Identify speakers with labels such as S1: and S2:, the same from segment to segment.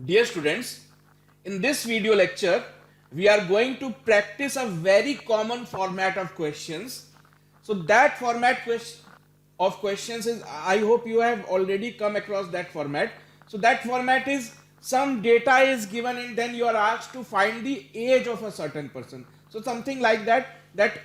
S1: Dear students, in this video lecture, we are going to practice a very common format of questions. So that of questions is, I hope you have already come across that format. So that format is some data is given and then you are asked to find the age of a certain person. So something like that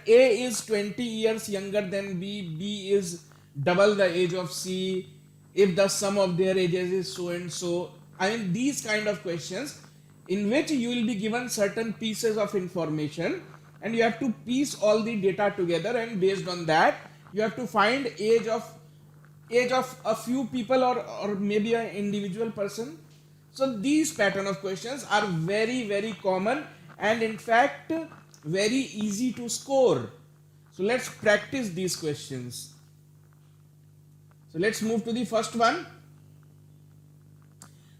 S1: A is 20 years younger than B is double the age of C, if the sum of their ages is so and so. I mean, these kind of questions in which you will be given certain pieces of information and you have to piece all the data together, and based on that you have to find age of a few people or maybe an individual person. So these pattern of questions are very common and in fact very easy to score. So let's practice these questions. So let's move to the first one.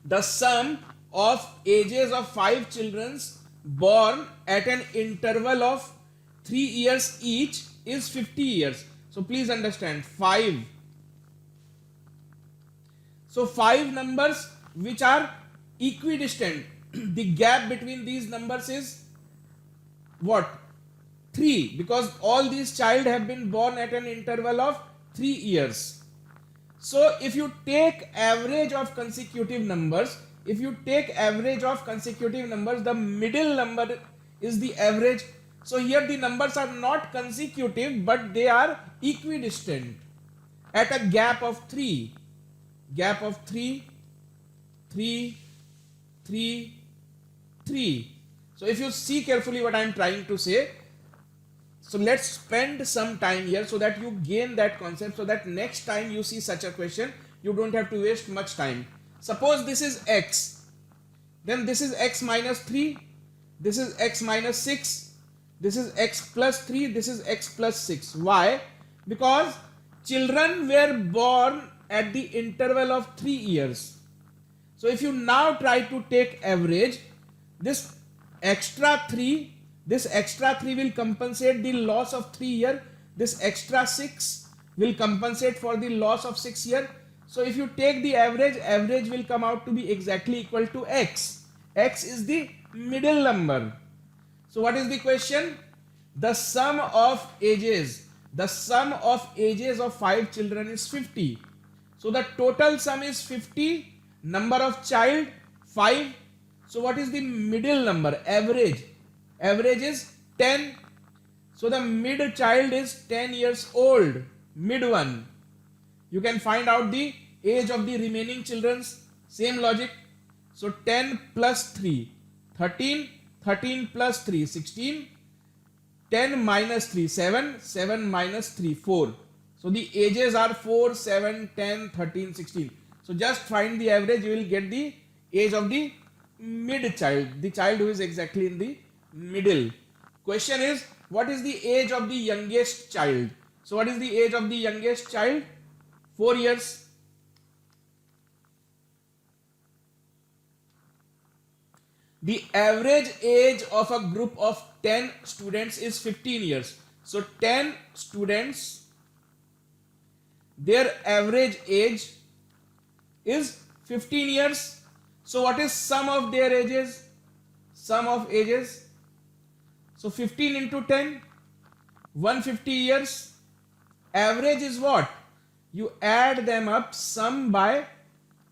S1: The sum of ages of 5 children born at an interval of 3 years each is 50 years. So please understand 5. So 5 numbers which are equidistant. The gap between these numbers is what? 3, because all these child have been born at an interval of 3 years. So if you take average of consecutive numbers, the middle number is the average. So here the numbers are not consecutive but they are equidistant at a gap of 3. Gap of 3, 3, 3, 3. So if you see carefully what I am trying to say, so let's spend some time here so that you gain that concept, so that next time you see such a question, you don't have to waste much time. Suppose this is x, then this is x minus 3, this is x minus 6, this is x plus 3, this is x plus 6. Why? Because children were born at the interval of 3 years. So if you now try to take average, this extra 3 will compensate the loss of 3 year. This extra 6 will compensate for the loss of 6 year. So if you take the average will come out to be exactly equal to x. X is the middle number. So what is the question? The sum of ages of 5 children is 50. So the total sum is 50, number of child 5. So what is the middle number? Average is 10. So the mid child is 10 years old, mid one. You can find out the age of the remaining children. Same logic. So 10 plus 3, 13, 13 plus 3, 16, 10 minus 3, 7, 7 minus 3, 4. So the ages are 4, 7, 10, 13, 16. So just find the average, you will get the age of the mid child, the child who is exactly in the middle. Question is, what is the age of the youngest child? So what is the age of the youngest child? 4 years. The average age of a group of 10 students is 15 years. So 10 students, their average age is 15 years. So what is sum of their ages? Sum of ages. So 15 into 10, 150 years. Average is what? You add them up, sum by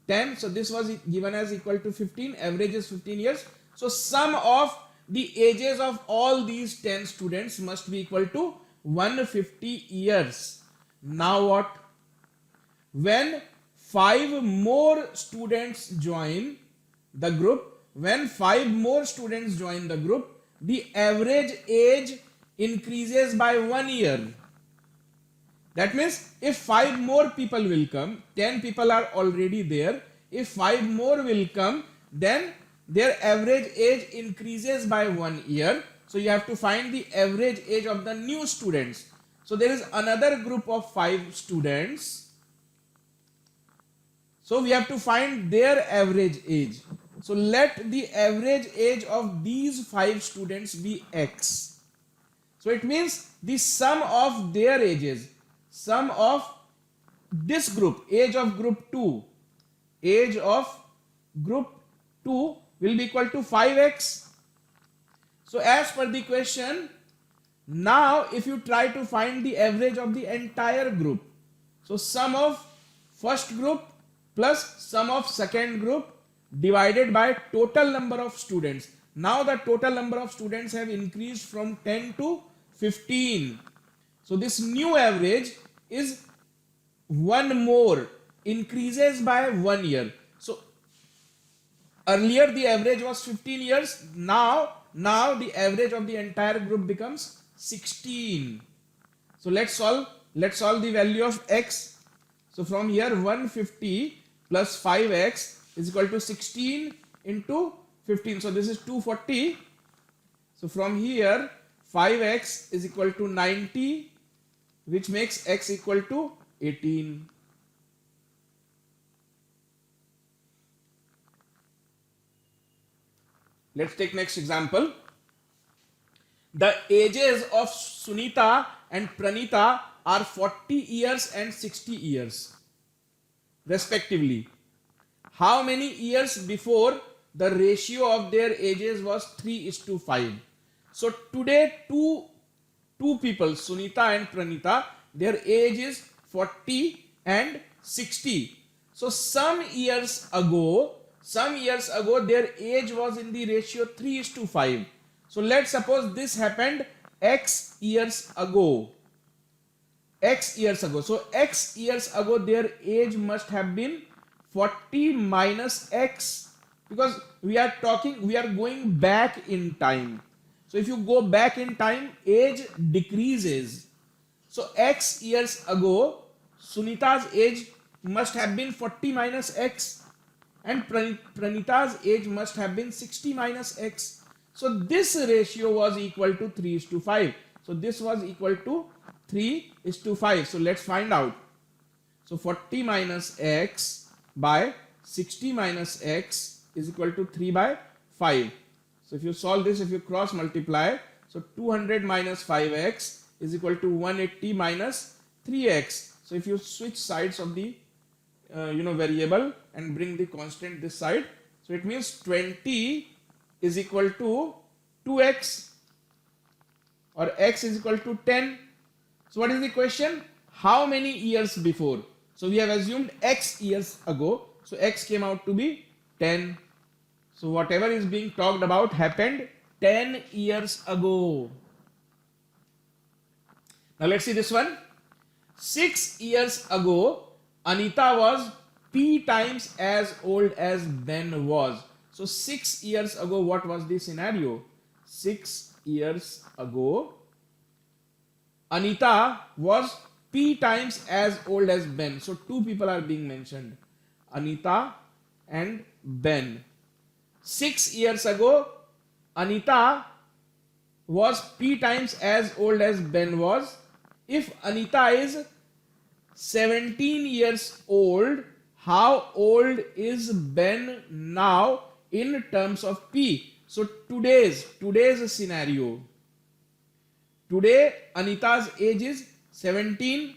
S1: 10. So this was given as equal to 15. Average is 15 years. So sum of the ages of all these 10 students must be equal to 150 years. Now what? When 5 more students join the group, the average age increases by 1 year. That means if 5 more people will come, 10 people are already there. If 5 more will come, then their average age increases by 1 year. So you have to find the average age of the new students. So there is another group of 5 students. So we have to find their average age. So let the average age of these 5 students be x. So it means the sum of their ages, sum of this group, age of group 2, age of group 2 will be equal to 5x. So as per the question, now if you try to find the average of the entire group, so sum of first group plus sum of second group divided by total number of students. Now the total number of students have increased from 10 to 15. So this new average is one more, increases by 1 year. So earlier the average was 15 years. Now the average of the entire group becomes 16. So let's solve the value of x. So from here 150 plus 5x is equal to 16 into 15. So this is 240. So from here 5x is equal to 90, which makes x equal to 18. Let's take next example. The ages of Sunita and Pranita are 40 years and 60 years respectively. How many years before the ratio of their ages was 3:5? So today two people, Sunita and Pranita, their age is 40 and 60. So some years ago their age was in the ratio 3:5. So let's suppose this happened x years ago. So x years ago their age must have been 40 minus x, because we are going back in time. So if you go back in time, age decreases. So x years ago Sunita's age must have been 40 minus x and Pranita's age must have been 60 minus x. So this ratio was equal to 3:5. So this was equal to 3:5. So let's find out. So 40 minus x by 60 minus x is equal to 3 by 5. So if you solve this, if you cross multiply, so 200 minus 5x is equal to 180 minus 3x. So if you switch sides of the variable and bring the constant this side, so it means 20 is equal to 2x, or x is equal to 10. So what is the question? How many years before? So we have assumed x years ago, so x came out to be 10. So whatever is being talked about happened 10 years ago. Now let's see this one. 6 years ago Anita was p times as old as Ben was. So 6 years ago, what was the scenario? 6 years ago Anita was p times as old as Ben. So two people are being mentioned, Anita and Ben. 6 years ago Anita was p times as old as Ben was. If Anita is 17 years old, how old is Ben now in terms of p? So today's scenario. Today Anita's age is 17.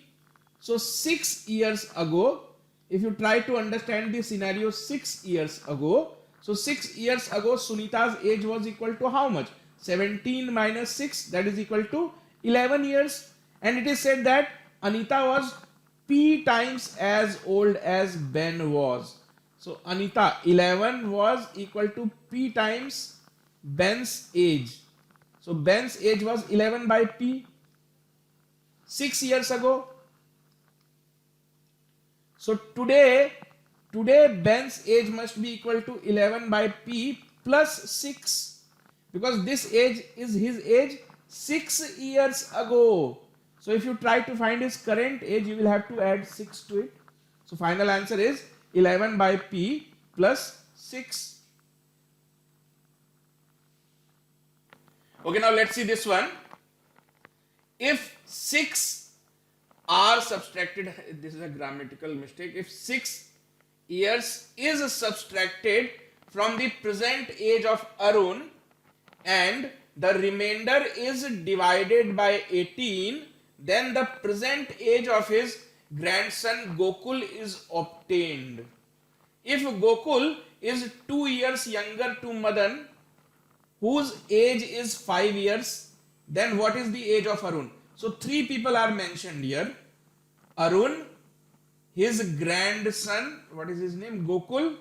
S1: So 6 years ago, if you try to understand the scenario 6 years ago, so 6 years ago Sunita's age was equal to how much? 17 minus 6, that is equal to 11 years. And it is said that Anita was p times as old as Ben was. So Anita 11 was equal to p times Ben's age. So Ben's age was 11 by p 6 years ago. So today Ben's age must be equal to 11 by p plus 6, because this age is his age 6 years ago. So if you try to find his current age, you will have to add 6 to it. So final answer is 11 by p plus 6. Okay, now let's see this one. If 6 are subtracted, this is a grammatical mistake. If 6 years is subtracted from the present age of Arun and the remainder is divided by 18, then the present age of his grandson Gokul is obtained. If Gokul is 2 years younger to Madan, whose age is 5 years, then what is the age of Arun? So 3 people are mentioned here. Arun, his grandson, what is his name? Gokul,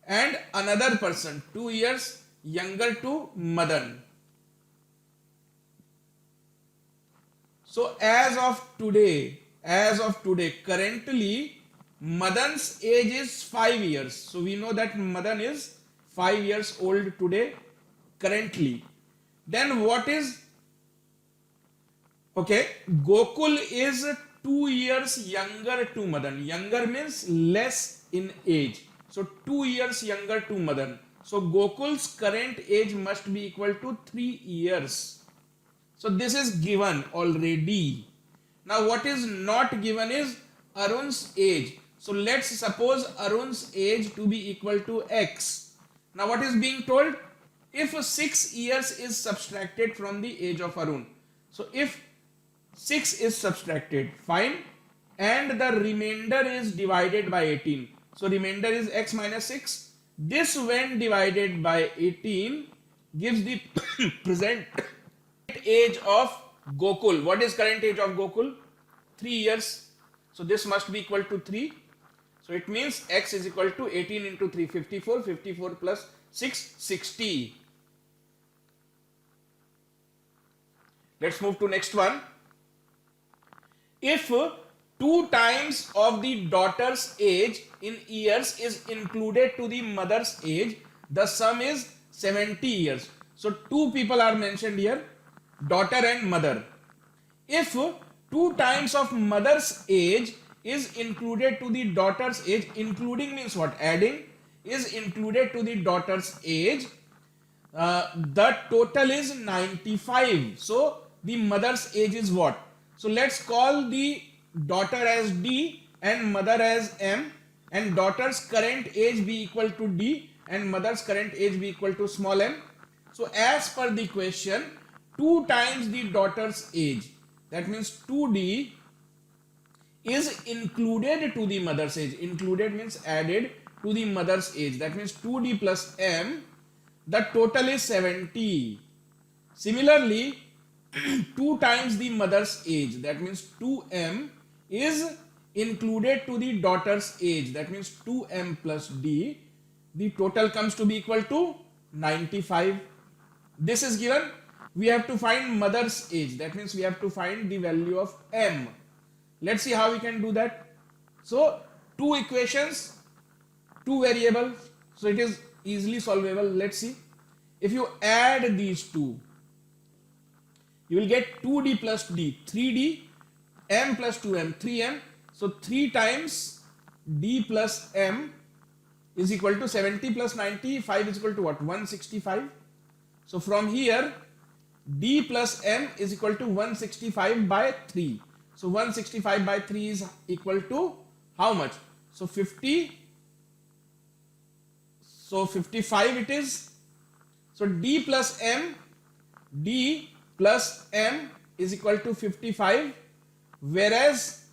S1: and another person 2 years younger to Madan. So as of today, currently Madan's age is 5 years. So we know that Madan is 5 years old today currently. Then what is, okay, Gokul is 2 years younger to Madan. Younger means less in age. So 2 years younger to Madan. So Gokul's current age must be equal to 3 years. So this is given already. Now what is not given is Arun's age. So let's suppose Arun's age to be equal to X. Now what is being told? If 6 years is subtracted from the age of Arun. So if 6 is subtracted, fine, and the remainder is divided by 18. So remainder is X minus 6. This when divided by 18 gives the present age of Gokul. What is current age of Gokul? 3 years. So this must be equal to 3. So it means X is equal to 18 into 3, 54. 54 plus 6, 60. Let's move to next one. If 2 times of the daughter's age in years is included to the mother's age, the sum is 70 years. So 2 people are mentioned here, daughter and mother. If 2 times of mother's age is included to the daughter's age, including means what? Adding, is included to the daughter's age, the total is 95. So the mother's age is what? So let's call the daughter as D and mother as M, and daughter's current age be equal to D and mother's current age be equal to small m. So as per the question, 2 times the daughter's age, that means 2D, is included to the mother's age. Included means added to the mother's age. That means 2D plus M. The total is 70. Similarly, 2 times the mother's age. That means 2M is included to the daughter's age. That means 2M plus D. The total comes to be equal to 95. This is given. We have to find mother's age. That means we have to find the value of M. Let's see how we can do that. So 2 equations, 2 variables. So it is easily solvable. Let's see. If you add these two, you will get 2D plus D, 3D, M plus 2M, 3M. So 3 times D plus M is equal to 70 plus 95 is equal to what? 165. So from here, D plus M is equal to 165 by 3. So 165 by 3 is equal to how much? So 50. So 55 it is. So D plus M is equal to 55, whereas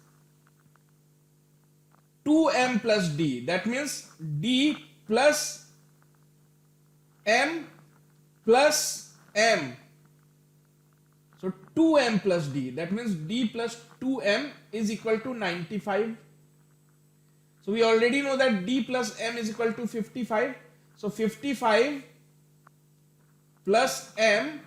S1: 2M plus D, that means D plus M plus M. So 2M plus D, that means D plus 2M is equal to 95. So we already know that D plus M is equal to 55. So 55 plus M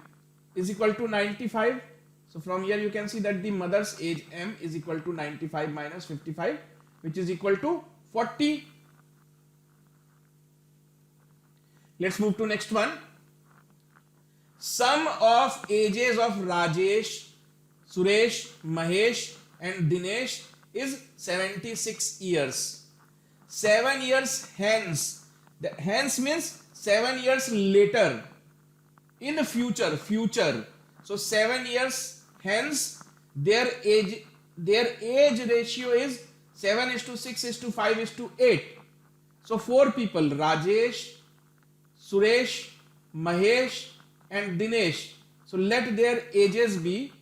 S1: is equal to 95. So from here you can see that the mother's age M is equal to 95 minus 55, which is equal to 40. Let's move to next one. Sum of ages of Rajesh, Suresh, Mahesh and Dinesh is 76 years. 7 years hence. Hence means 7 years later. In the future. So 7 years hence, their age ratio is 7:6:5:8. So 4 people, Rajesh, Suresh, Mahesh and Dinesh. So let their ages be.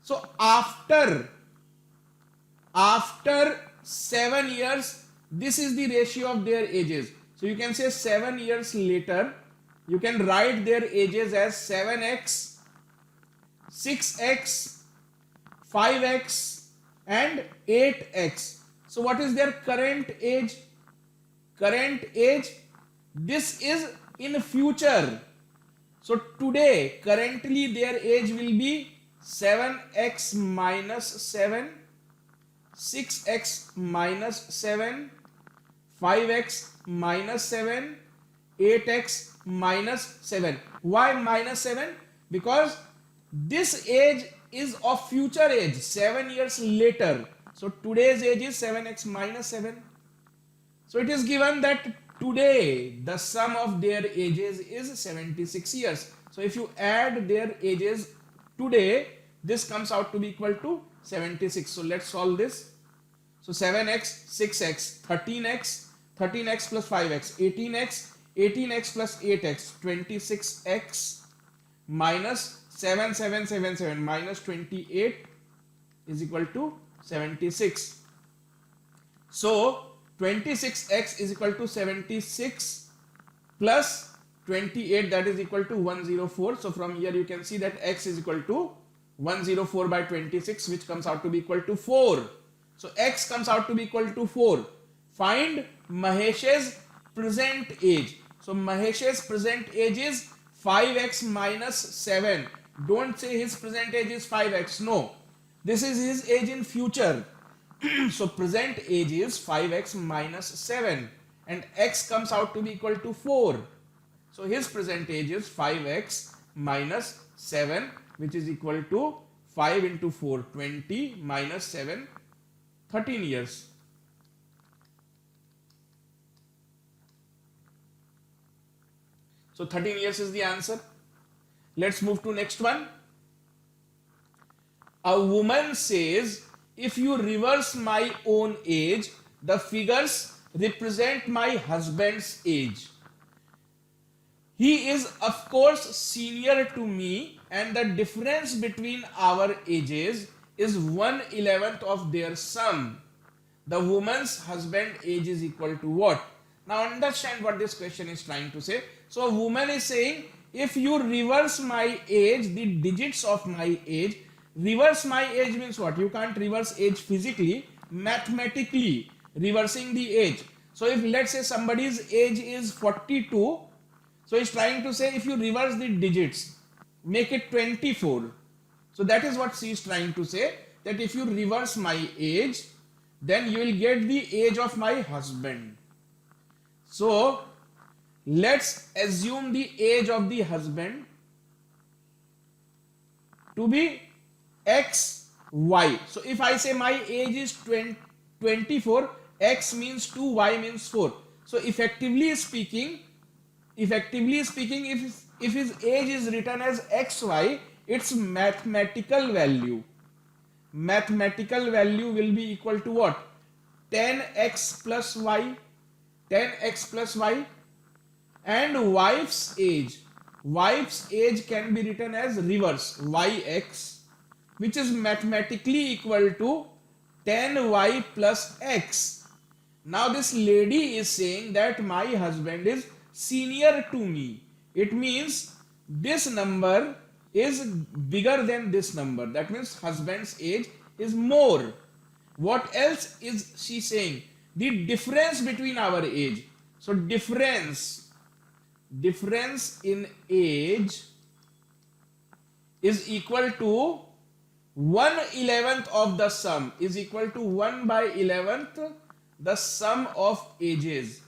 S1: So after 7 years, this is the ratio of their ages. So you can say 7 years later, you can write their ages as 7x, 6x, 5x and 8x. So what is their current age? Current age, this is in future. So today, currently their age will be 7x minus 7, 6x minus 7, 5x minus 7, 8x minus 7. Why minus 7? Because this age is of future age, 7 years later. So today's age is 7x minus 7. So it is given that today the sum of their ages is 76 years. So if you add their ages today, this comes out to be equal to 76. So let's solve this. So 7x, 6x, 13x, 13x plus 5x, 18x, 18x plus 8x, 26x minus 7, 7, 7, 7 minus 28 is equal to 76. So 26x is equal to 76 plus 28, that is equal to 104. So from here you can see that x is equal to 104 by 26, which comes out to be equal to 4. So x comes out to be equal to 4. Find Mahesh's present age. So Mahesh's present age is 5x minus 7. Don't say his present age is 5x. No. This is his age in future. So present age is 5x minus 7 and x comes out to be equal to 4. So his present age is 5x minus 7, which is equal to 5 into 4, 20 minus 7, 13 years. So 13 years is the answer. Let's move to next one. A woman says, if you reverse my own age, the figures represent my husband's age. He is of course senior to me and the difference between our ages is 1/11th of their sum. The woman's husband age is equal to what? Now understand what this question is trying to say. So a woman is saying, if you reverse my age, the digits of my age, reverse my age means what? You can't reverse age physically, mathematically reversing the age. So if let's say somebody's age is 42, so he's trying to say if you reverse the digits, make it 24. So that is what she is trying to say, that if you reverse my age, then you will get the age of my husband. So let's assume the age of the husband to be x, y. So if I say my age is 24, x means 2, y means 4. So effectively speaking, if his age is written as xy, its mathematical value will be equal to what? 10x plus y, 10x plus y. And wife's age can be written as reverse, yx, which is mathematically equal to 10y plus x. Now this lady is saying that my husband is senior to me. It means this number is bigger than this number. That means husband's age is more. What else is she saying? The difference between our age. So difference in age is equal to 1/11th of the sum, is equal to 1/11th the sum of ages.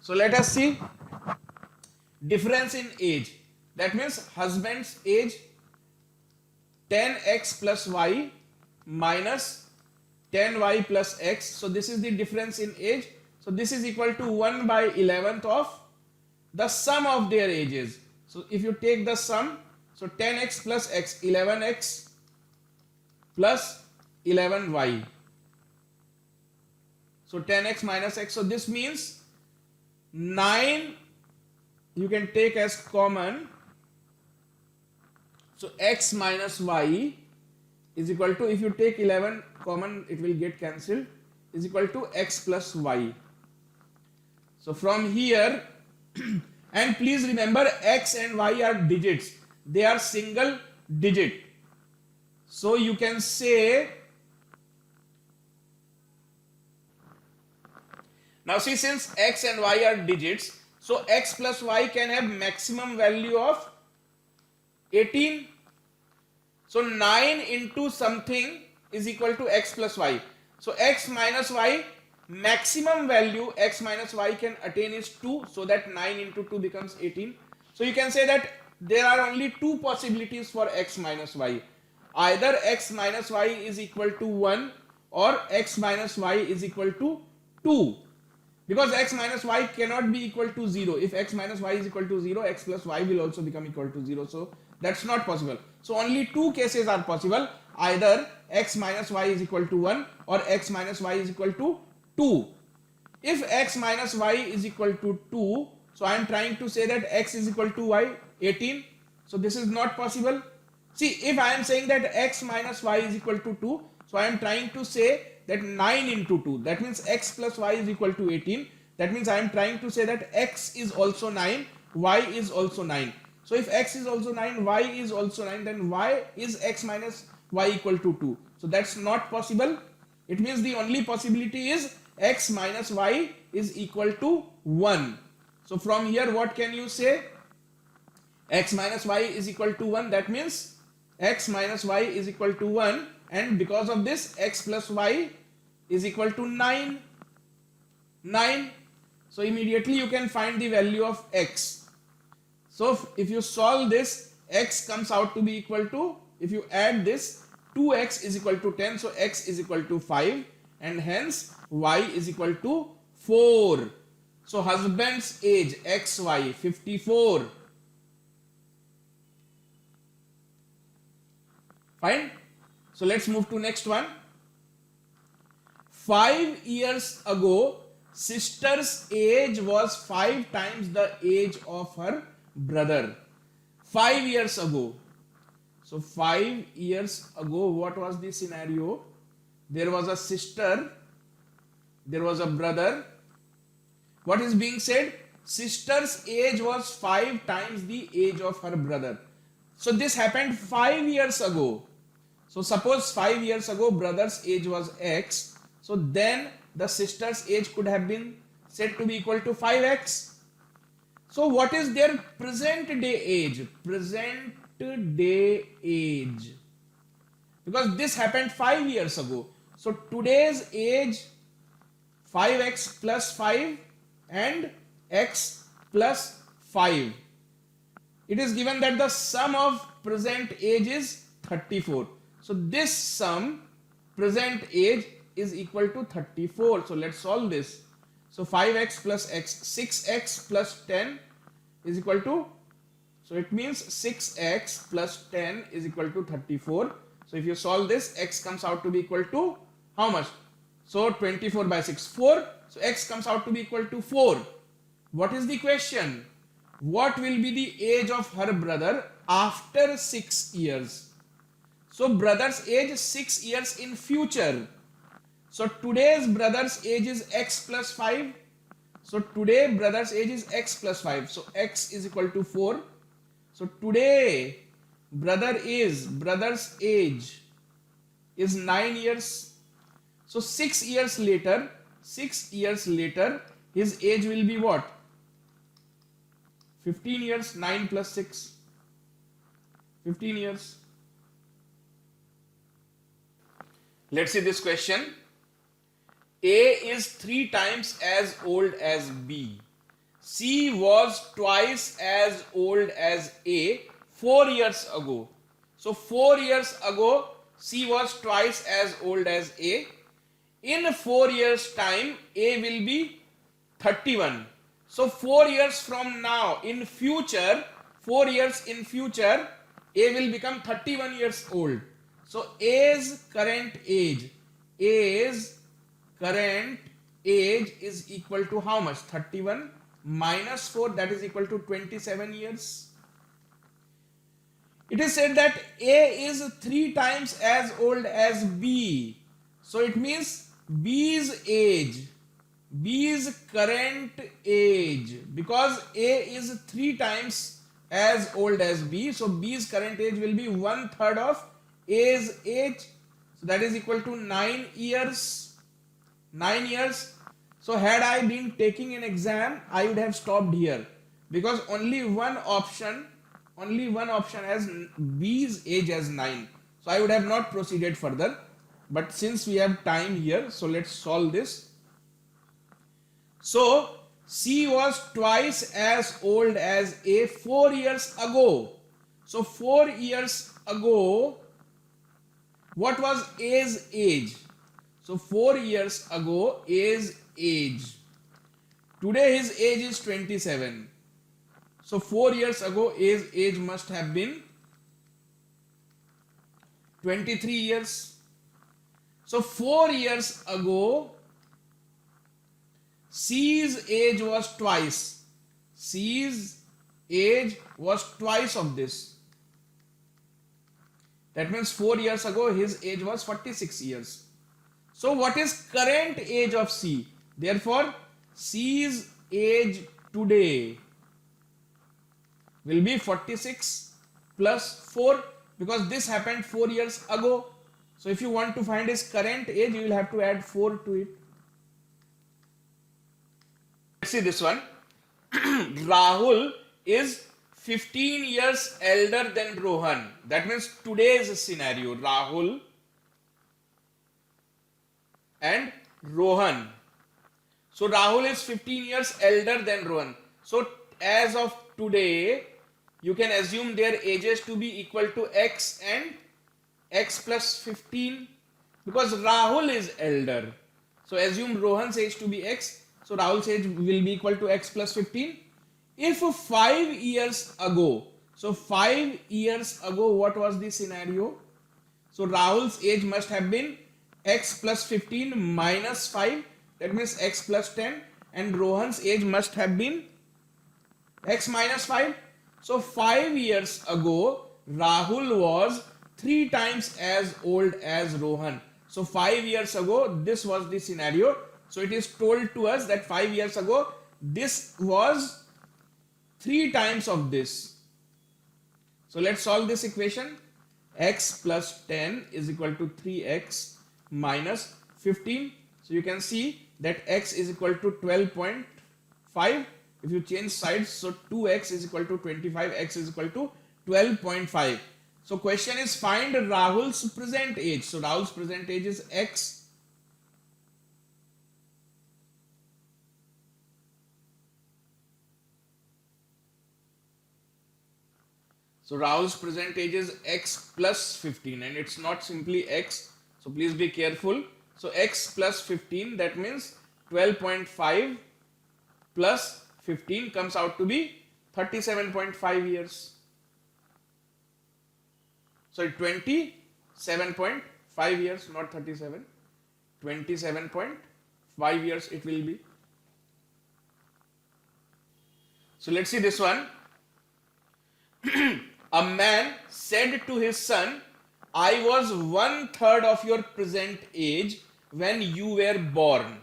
S1: So let us see difference in age. That means husband's age 10x plus y minus 10y plus x. So this is the difference in age. So this is equal to 1/11th of the sum of their ages. So if you take the sum, so 10x plus x, 11x plus 11y. So 10x minus x. So this means 9 you can take as common. So x minus y is equal to, if you take 11 common, it will get cancelled. is equal to x plus y. So from here, and please remember x and y are digits, they are single digit. So you can say, now see, since x and y are digits, so x plus y can have maximum value of 18. So 9 into something is equal to x plus y. So x minus y, maximum value x minus y can attain is 2. So that 9 into 2 becomes 18. So you can say that there are only two possibilities for x minus y. Either x minus y is equal to 1 or x minus y is equal to 2. Because x minus y cannot be equal to 0. If x minus y is equal to 0, x plus y will also become equal to 0. So that's not possible. So only two cases are possible. Either x minus y is equal to 1 or x minus y is equal to 2. If x minus y is equal to 2, so I am trying to say that x is equal to y, 18. So this is not possible. See, if I am saying that x minus y is equal to 2, so I am trying to say that 9 into 2, that means x plus y is equal to 18. That means I am trying to say that x is also 9, y is also 9. So if x is also 9, y is also 9, then why is x minus y equal to 2? So that's not possible. It means the only possibility is x minus y is equal to 1. So from here, what can you say? X minus y is equal to 1. That means x minus y is equal to 1, and because of this, x plus y is equal to 9. 9. So immediately you can find the value of x. So if you solve this, x comes out to be equal to, if you add this, 2x is equal to 10. So x is equal to 5, and hence y is equal to 4. So husband's age xy 54. Fine. So let's move to next one. 5 years ago, sister's age was 5 times the age of her brother. 5 years ago. So 5 years ago, what was the scenario? There was a sister, there was a brother. What is being said? Sister's age was 5 times the age of her brother. So this happened 5 years ago. So suppose 5 years ago brother's age was x. So then the sister's age could have been said to be equal to 5x. So what is their present day age? Present day age. Because this happened 5 years ago. So today's age 5x plus 5 and x plus 5. It is given that the sum of present age is 34. So this sum, present age, is equal to 34. So let's solve this. So 5x plus x, 6x plus 10 is equal to, so it means 6x plus 10 is equal to 34. So if you solve this, x comes out to be equal to how much? So 24 by 6, 4. So x comes out to be equal to 4. What is the question? What will be the age of her brother after 6 years? So brother's age is 6 years in future. So today's brother's age is x plus 5. So today brother's age is x plus 5. So x is equal to 4. So today brother's age is 9 years. So 6 years later, his age will be what? 15 years, 9 plus 6. 15 years. Let's see this question. A is 3 times as old as B. C was twice as old as A 4 years ago. So 4 years ago, C was twice as old as A. In 4 years time, A will be 31. So 4 years from now, in future, 4 years in future, A will become 31 years old. So A's current age is equal to how much? 31 minus 4, that is equal to 27 years. It is said that A is 3 times as old as B. So it means B's age, B's current age, because A is 3 times as old as B, so B's current age will be 1/3 of A's age, so that is equal to 9 years. 9 years. So had I been taking an exam, I would have stopped here, because only one option has B's age as 9. So I would have not proceeded further. But since we have time here, so let's solve this. So C was twice as old as A 4 years ago. So 4 years ago, what was A's age? So 4 years ago, A's age. Today his age is 27. So 4 years ago, A's age must have been 23 years. So 4 years ago, C's age was twice. C's age was twice of this. That means 4 years ago, his age was 46 years. So what is current age of C? Therefore, C's age today will be 46 plus 4, because this happened 4 years ago. So if you want to find his current age, you will have to add 4 to it. Let's see this one. Rahul is 15 years elder than Rohan. That means today's scenario, Rahul and Rohan. So Rahul is 15 years elder than Rohan. So as of today, you can assume their ages to be equal to x and x plus 15, because Rahul is elder. So assume Rohan's age to be x. So Rahul's age will be equal to x plus 15. If 5 years ago, so 5 years ago, what was the scenario? So Rahul's age must have been x plus 15 minus 5, that means x plus 10, and Rohan's age must have been x minus 5. So 5 years ago, Rahul was 3 times as old as Rohan. So 5 years ago, this was the scenario. So it is told to us that 5 years ago, this was 3 times of this. So let's solve this equation. X plus 10 is equal to 3x minus 15. So you can see that x is equal to 12.5. If you change sides, so 2x is equal to 25, x is equal to 12.5. So question is find Rahul's present age. So Rahul's present age is x. So Rahul's present age is x plus 15, and it's not simply x. So please be careful. So x plus 15, that means 12.5 plus 15 comes out to be 37.5 years. So 27.5 years, not 37. 27.5 years it will be. So let's see this one. A man said to his son, I was 1/3 of your present age when you were born.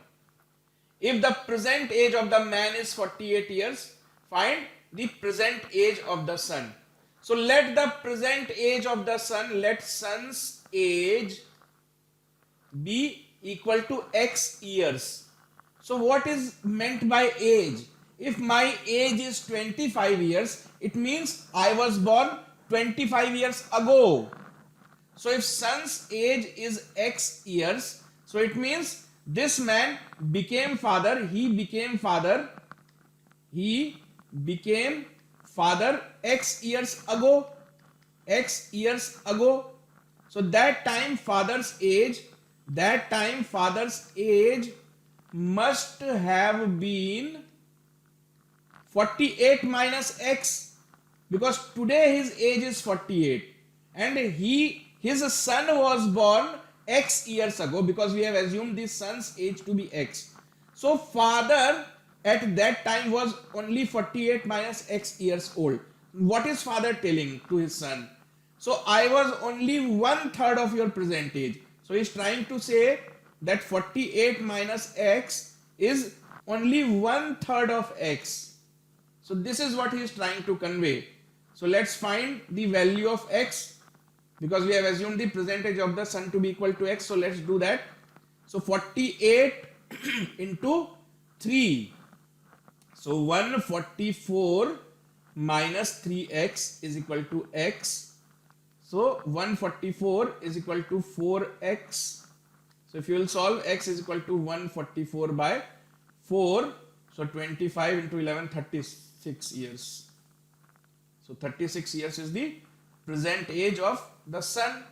S1: If the present age of the man is 48 years, find the present age of the son. So let the present age of the son, let son's age be equal to x years. So what is meant by age? If my age is 25 years, it means I was born 25 years ago. So if son's age is x years, so it means this man became father, he became father x years ago. So that time father's age must have been 48 minus x, because today his age is 48 and his son was born x years ago, because we have assumed this son's age to be x. So father at that time was only 48 minus x years old. What is father telling to his son? So I was only 1/3 of your present age. So he is trying to say that 48 minus x is only 1/3 of x. So this is what he is trying to convey. So let's find the value of x, because we have assumed the percentage of the sun to be equal to x. So let's do that. So 48 into 3. So 144 minus 3x is equal to x. So 144 is equal to 4x. So if you will solve, x is equal to 144 by 4. So 25 into 11, 36 years. So 36 years is the present age of the sun.